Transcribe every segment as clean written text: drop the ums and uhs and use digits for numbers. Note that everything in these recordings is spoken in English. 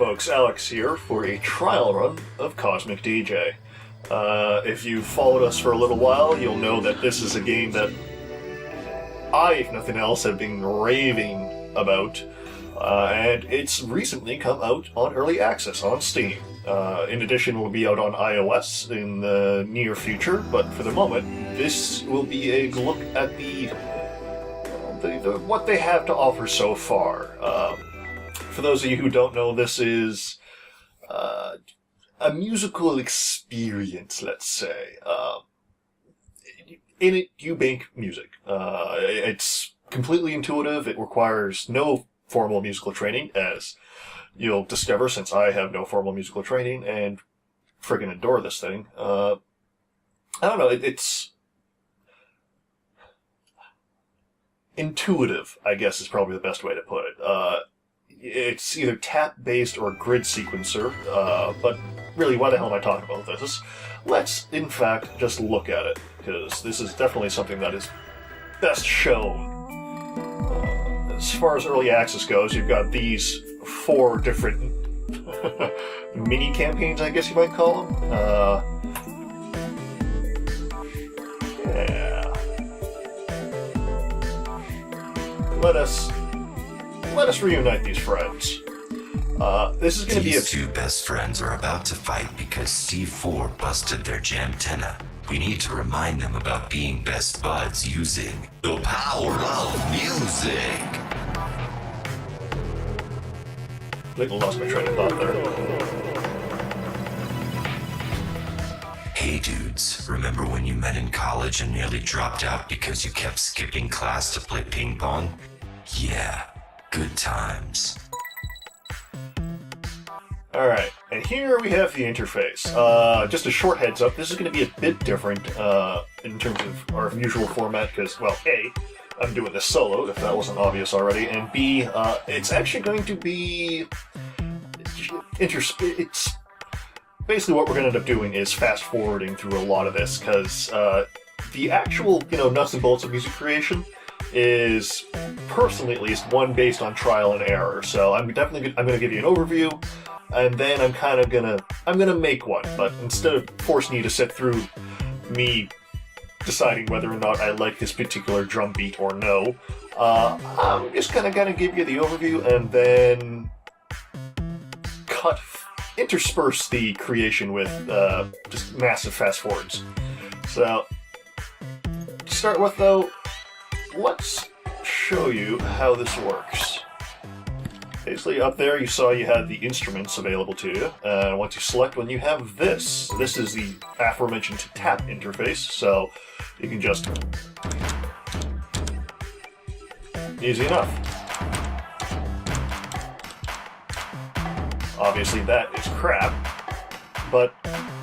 folks, Alex here for a trial run of Cosmic DJ. If you've followed us for a little while, you'll know that this is a game that I, if nothing else, have been raving about, and it's recently come out on Early Access on Steam. In addition, it will be out on iOS in the near future, but for the moment, this will be a look at the what they have to offer so far. For those of you who don't know, this is a musical experience, let's say. In it, you make music. It's completely intuitive. It requires no formal musical training, as you'll discover, since I have no formal musical training and friggin' adore this thing. I don't know, it's intuitive, I guess is probably the best way to put it. It's either tap-based or grid sequencer, but really, why the hell am I talking about this? Let's, in fact, just look at it, because this is definitely something that is best shown. As far as early access goes, you've got these 4 different mini-campaigns, I guess you might call them. Yeah. Let us reunite these friends. This is going to be These two best friends are about to fight because Steve 4 busted their jamtenna. We need to remind them about being best buds using the power of music. I think I lost my train of thought there. Hey dudes, remember when you met in college and nearly dropped out because you kept skipping class to play ping pong? Yeah, good times. Alright, and here we have the interface. Just a short heads up, this is going to be a bit different in terms of our usual format, because, well, A, I'm doing this solo, if that wasn't obvious already, and B, it's actually going to be... It's basically what we're going to end up doing is fast-forwarding through a lot of this, because the actual, nuts and bolts of music creation is, personally at least, one based on trial and error. So I'm going to give you an overview, and then I'm gonna make one. But instead of forcing you to sit through me deciding whether or not I like this particular drum beat or no, I'm just gonna give you the overview and then intersperse the creation with just massive fast forwards. So to start with, though, let's show you how this works. Basically, up there you saw you had the instruments available to you, and once you select one, you have this. This is the aforementioned tap interface, so you can just... Easy enough. Obviously that is crap, but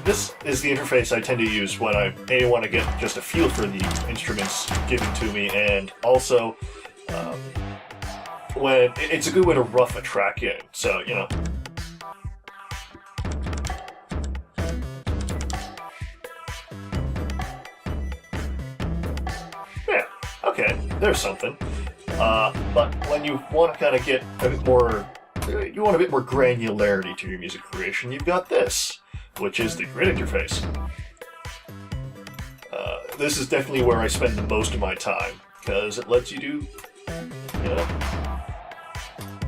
this is the interface I tend to use when I want to get just a feel for the instruments given to me, and also when it's a good way to rough a track in. So, yeah, okay, there's something. But when you want to get a bit more, you want a bit more granularity to your music creation, you've got this, which is the grid interface. This is definitely where I spend the most of my time, because it lets you do,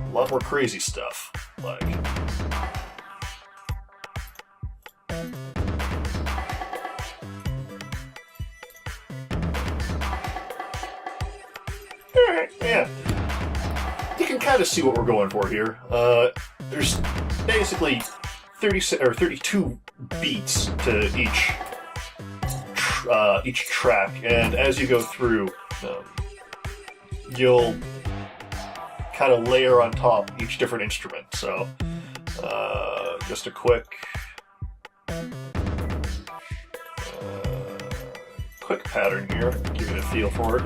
a lot more crazy stuff, like... Alright, yeah. You can kind of see what we're going for here. There's basically 32 beats to each track, and as you go through, you'll kind of layer on top each different instrument. So, just a quick pattern here, give it a feel for it.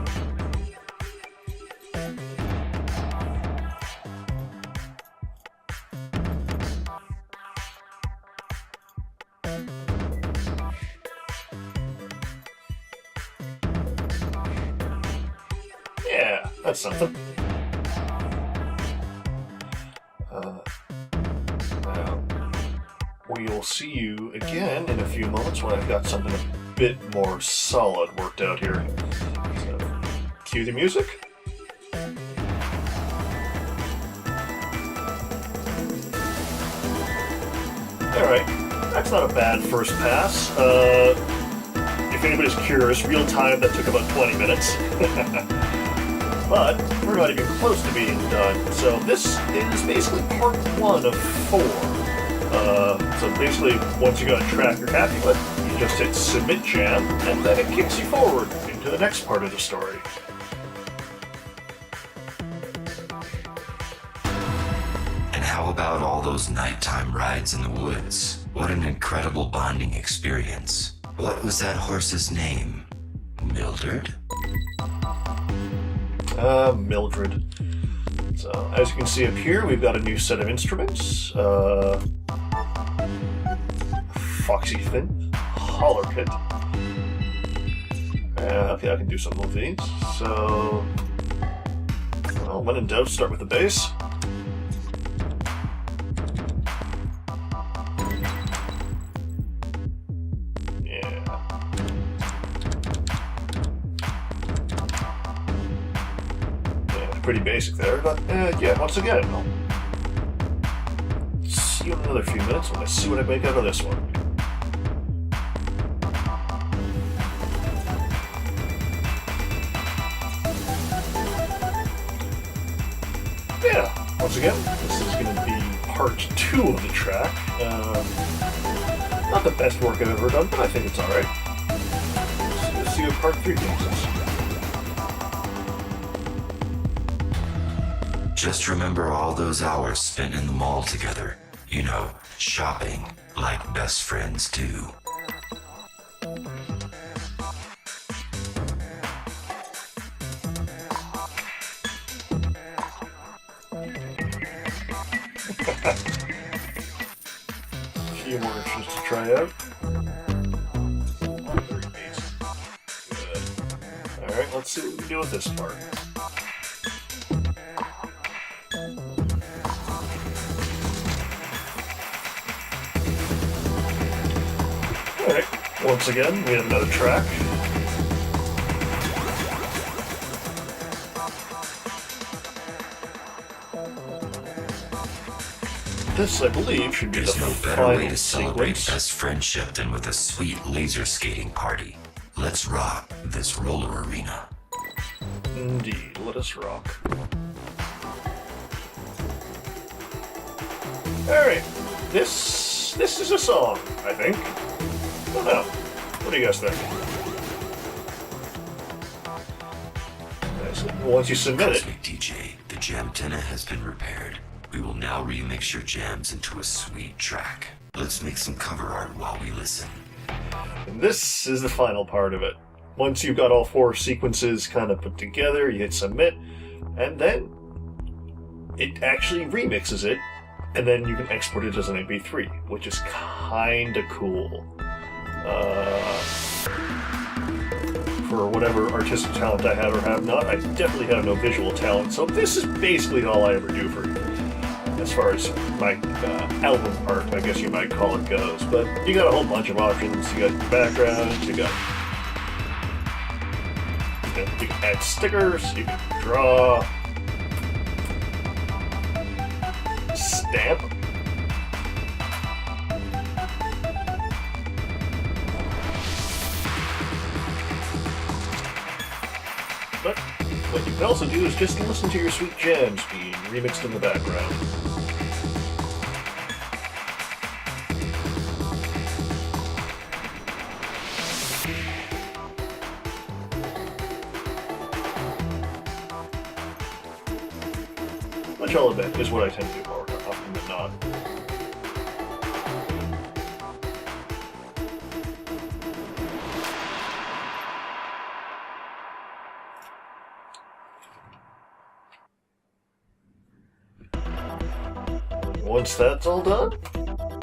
Yeah, that's something. we will see you again in a few moments when I've got something a bit more solid worked out here. So, cue the music. Alright, that's not a bad first pass. If anybody's curious, real time that took about 20 minutes. But we're not even close to being done. So this is basically part 1 of 4. So basically, once you got a track you're happy with, you just hit Submit Jam, and then it kicks you forward into the next part of the story. And how about all those nighttime rides in the woods? What an incredible bonding experience. What was that horse's name? Mildred? Mildred. So, as you can see up here, we've got a new set of instruments. Foxy Fin, Holler Pit. Okay, I can do some of these. So, well, when in doubt, start with the bass. Pretty basic there, but yeah, once again, I'll see you in another few minutes when I see what I make out of this one. Yeah, once again, this is going to be part 2 of the track. Not the best work I've ever done, but I think it's alright. Let's see what part 3 takes us. Just remember all those hours spent in the mall together. You know, shopping like best friends do. A few more instruments to try out. Very basic. Good. Alright, let's see what we can do with this part. Alright, once again, we have another track. This, I believe, should be There's the no better way final to celebrate sequence. best friendship than with a sweet laser skating party. Let's rock this roller arena. Indeed, let us rock. Alright, this is a song, I think. I don't know. What do you guys think? Once you submit it, Cosmic DJ, the jam antenna has been repaired. We will now remix your jams into a sweet track. Let's make some cover art while we listen. and this is the final part of it. Once you've got all 4 sequences kind of put together, you hit submit, and then it actually remixes it, and then you can export it as an MP3, which is kinda cool. For whatever artistic talent I have or have not, I definitely have no visual talent, so this is basically all I ever do for you. As far as my album art, I guess you might call it, goes. But you got a whole bunch of options. You got backgrounds, you can add stickers, you can draw, stamp. But what you can also do is just listen to your sweet jams being remixed in the background. Which I'll admit is what I tend to do more often than not. Once that's all done,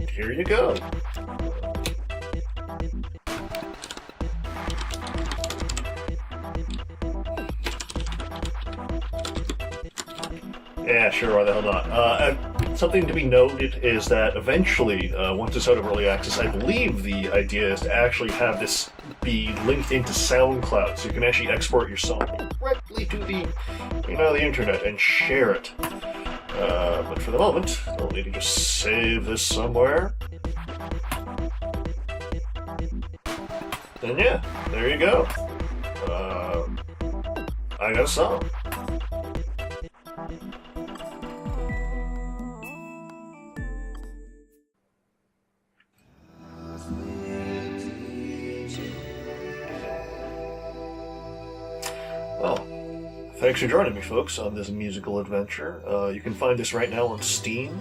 here you go. Yeah, sure, why the hell not? And something to be noted is that eventually, once it's out of early access, I believe the idea is to actually have this be linked into SoundCloud, so you can actually export your song directly to the internet and share it. But for the moment, I'll need to just save this somewhere. And yeah, there you go. I got a song. Well, thanks for joining me, folks, on this musical adventure. You can find this right now on Steam.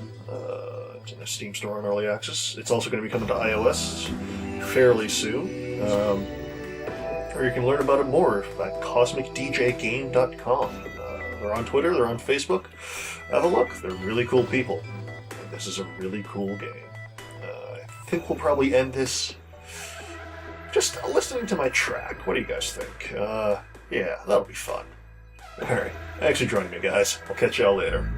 It's in the Steam store on Early Access. It's also going to be coming to iOS fairly soon. Or you can learn about it more at CosmicDJGame.com. They're on Twitter, they're on Facebook. Have a look, they're really cool people. And this is a really cool game. I think we'll probably end this just listening to my track. What do you guys think? Yeah, that'll be fun. Alright, thanks for joining me, guys. I'll catch y'all later.